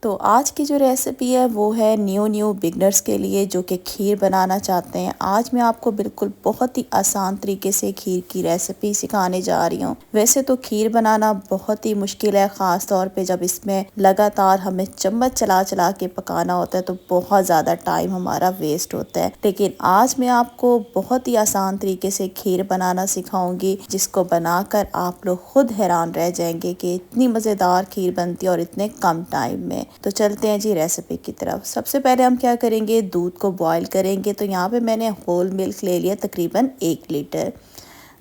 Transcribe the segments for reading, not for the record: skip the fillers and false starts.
तो आज की जो रेसिपी है वो है न्यू बिगनर्स के लिए जो कि खीर बनाना चाहते हैं। आज मैं आपको बिल्कुल बहुत ही आसान तरीके से खीर की रेसिपी सिखाने जा रही हूँ। वैसे तो खीर बनाना बहुत ही मुश्किल है, ख़ास तौर पे जब इसमें लगातार हमें चम्मच चला चला के पकाना होता है तो बहुत ज़्यादा टाइम हमारा वेस्ट होता है। लेकिन आज मैं आपको बहुत ही आसान तरीके से खीर बनाना सिखाऊंगी जिसको बनाकर आप लोग खुद हैरान रह जाएंगे कि इतनी मज़ेदार खीर बनती है और इतने कम टाइम में। तो चलते हैं जी रेसिपी की तरफ। सबसे पहले हम क्या करेंगे, दूध को बॉईल करेंगे। तो यहाँ पे मैंने होल मिल्क ले लिया तकरीबन 1 लीटर।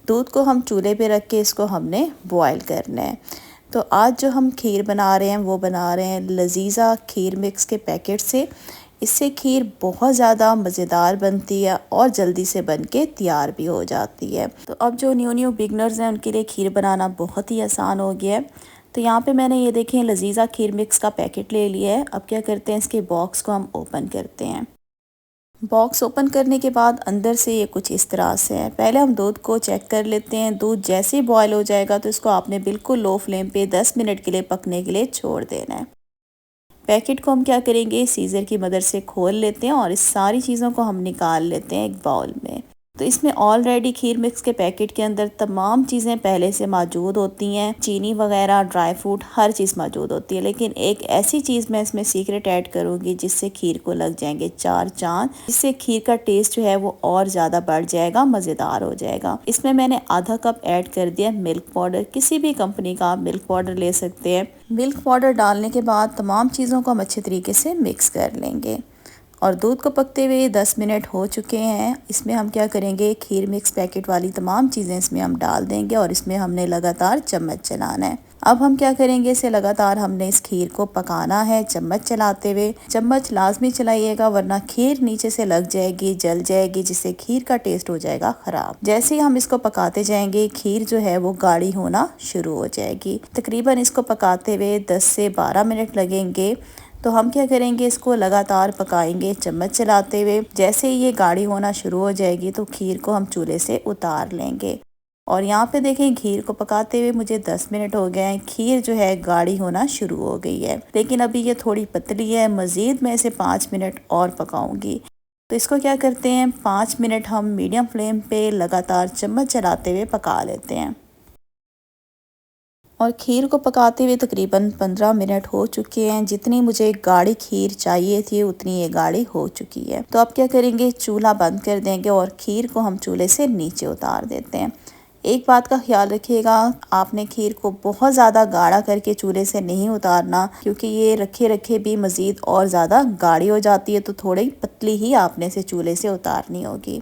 दूध को हम चूल्हे पे रख के इसको हमने बॉईल करना है। तो आज जो हम खीर बना रहे हैं वो बना रहे हैं लजीज़ा खीर मिक्स के पैकेट से। इससे खीर बहुत ज़्यादा मज़ेदार बनती है और जल्दी से बन के तैयार भी हो जाती है। तो अब जो न्यू बिगनर्स हैं उनके लिए खीर बनाना बहुत ही आसान हो गया है। तो यहाँ पे मैंने ये देखें लजीज़ा खीर मिक्स का पैकेट ले लिया है। अब क्या करते हैं, इसके बॉक्स को हम ओपन करते हैं। बॉक्स ओपन करने के बाद अंदर से ये कुछ इस तरह से है। पहले हम दूध को चेक कर लेते हैं। दूध जैसे ही बॉयल हो जाएगा तो इसको आपने बिल्कुल लो फ्लेम पे 10 मिनट के लिए पकने के लिए छोड़ देना है। पैकेट को हम क्या करेंगे, सीज़र की मदद से खोल लेते हैं और इस सारी चीज़ों को हम निकाल लेते हैं एक बाउल में। तो इसमें ऑलरेडी खीर मिक्स के पैकेट के अंदर तमाम चीज़ें पहले से मौजूद होती हैं, चीनी वगैरह, ड्राई फ्रूट, हर चीज़ मौजूद होती है। लेकिन एक ऐसी चीज़ मैं इसमें सीक्रेट ऐड करूँगी जिससे खीर को लग जाएंगे 4 चांद। इससे खीर का टेस्ट जो है वो और ज़्यादा बढ़ जाएगा, मज़ेदार हो जाएगा। इसमें मैंने आधा कप ऐड कर दिया मिल्क पाउडर। किसी भी कंपनी का आप मिल्क पाउडर ले सकते हैं। मिल्क पाउडर डालने के बाद तमाम चीज़ों को हम अच्छे तरीके से मिक्स कर लेंगे। और दूध को पकते हुए 10 मिनट हो चुके हैं। इसमें हम क्या करेंगे, खीर मिक्स पैकेट वाली तमाम चीज़ें इसमें हम डाल देंगे और इसमें हमने लगातार चम्मच चलाना है। अब हम क्या करेंगे, इसे लगातार हमने इस खीर को पकाना है चम्मच चलाते हुए। चम्मच लाजमी चलाइएगा वरना खीर नीचे से लग जाएगी, जल जाएगी, जिससे खीर का टेस्ट हो जाएगा ख़राब। जैसे ही हम इसको पकाते जाएंगे खीर जो है वो गाढ़ी होना शुरू हो जाएगी। तकरीबन इसको पकाते हुए 10 से 12 मिनट लगेंगे। तो हम क्या करेंगे, इसको लगातार पकाएंगे चम्मच चलाते हुए। जैसे ही ये गाढ़ी होना शुरू हो जाएगी तो खीर को हम चूल्हे से उतार लेंगे। और यहाँ पे देखें खीर को पकाते हुए मुझे 10 मिनट हो गए हैं। खीर जो है गाढ़ी होना शुरू हो गई है, लेकिन अभी ये थोड़ी पतली है। मज़ीद मैं इसे 5 मिनट और पकाऊंगी। तो इसको क्या करते हैं, 5 मिनट हम मीडियम फ्लेम पे लगातार चम्मच चलाते हुए पका लेते हैं। और खीर को पकाते हुए तकरीबन 15 मिनट हो चुके हैं। जितनी मुझे गाढ़ी खीर चाहिए थी उतनी ये गाढ़ी हो चुकी है। तो अब क्या करेंगे, चूल्हा बंद कर देंगे और खीर को हम चूल्हे से नीचे उतार देते हैं। एक बात का ख्याल रखिएगा, आपने खीर को बहुत ज़्यादा गाढ़ा करके चूल्हे से नहीं उतारना, क्योंकि ये रखे रखे भी मज़ीद और ज़्यादा गाढ़ी हो जाती है। तो थोड़ी पतली ही आपने से चूल्हे से उतारनी होगी।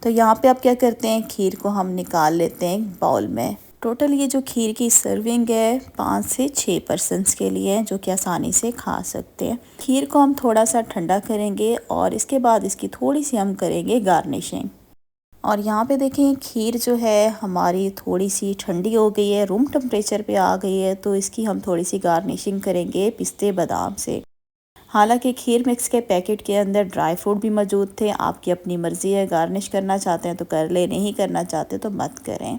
तो यहाँ पे आप क्या करते हैं, खीर को हम निकाल लेते हैं एक बाउल में। टोटल ये जो खीर की सर्विंग है 5 से 6 पर्सनस के लिए है, जो कि आसानी से खा सकते हैं। खीर को हम थोड़ा सा ठंडा करेंगे और इसके बाद इसकी थोड़ी सी हम करेंगे गार्निशिंग। और यहाँ पे देखें खीर जो है हमारी थोड़ी सी ठंडी हो गई है, रूम टेम्परेचर पे आ गई है। तो इसकी हम थोड़ी सी गार्निशिंग करेंगे पिस्ते बादाम से। हालांकि खीर मिक्स के पैकेट के अंदर ड्राई फ्रूट भी मौजूद थे, आपकी अपनी मर्ज़ी है, गार्निश करना चाहते हैं तो कर ले, नहीं करना चाहते तो मत करें।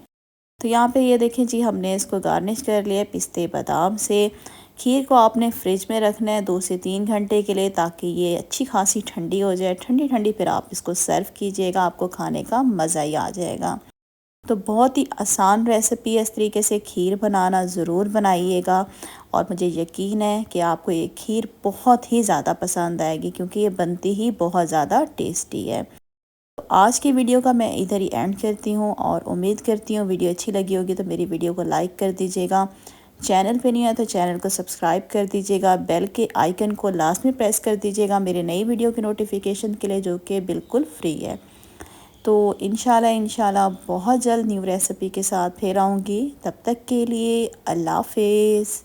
तो यहाँ पे ये देखें जी, हमने इसको गार्निश कर लिया पिस्ते बादाम से। खीर को आपने फ्रिज में रखना है 2 से 3 घंटे के लिए, ताकि ये अच्छी खासी ठंडी हो जाए। ठंडी ठंडी फिर आप इसको सर्व कीजिएगा, आपको खाने का मज़ा ही आ जाएगा। तो बहुत ही आसान रेसिपी है, इस तरीके से खीर बनाना ज़रूर बनाइएगा। और मुझे यकीन है कि आपको ये खीर बहुत ही ज़्यादा पसंद आएगी, क्योंकि ये बनती ही बहुत ज़्यादा टेस्टी है। तो आज की वीडियो का मैं इधर ही एंड करती हूँ और उम्मीद करती हूँ वीडियो अच्छी लगी होगी। तो मेरी वीडियो को लाइक कर दीजिएगा, चैनल पे नहीं है तो चैनल को सब्सक्राइब कर दीजिएगा, बेल के आइकन को लास्ट में प्रेस कर दीजिएगा मेरे नई वीडियो की नोटिफिकेशन के लिए, जो कि बिल्कुल फ्री है। तो इंशाल्लाह बहुत जल्द न्यू रेसिपी के साथ फिर आऊँगी। तब तक के लिए अल्लाह हाफिज़।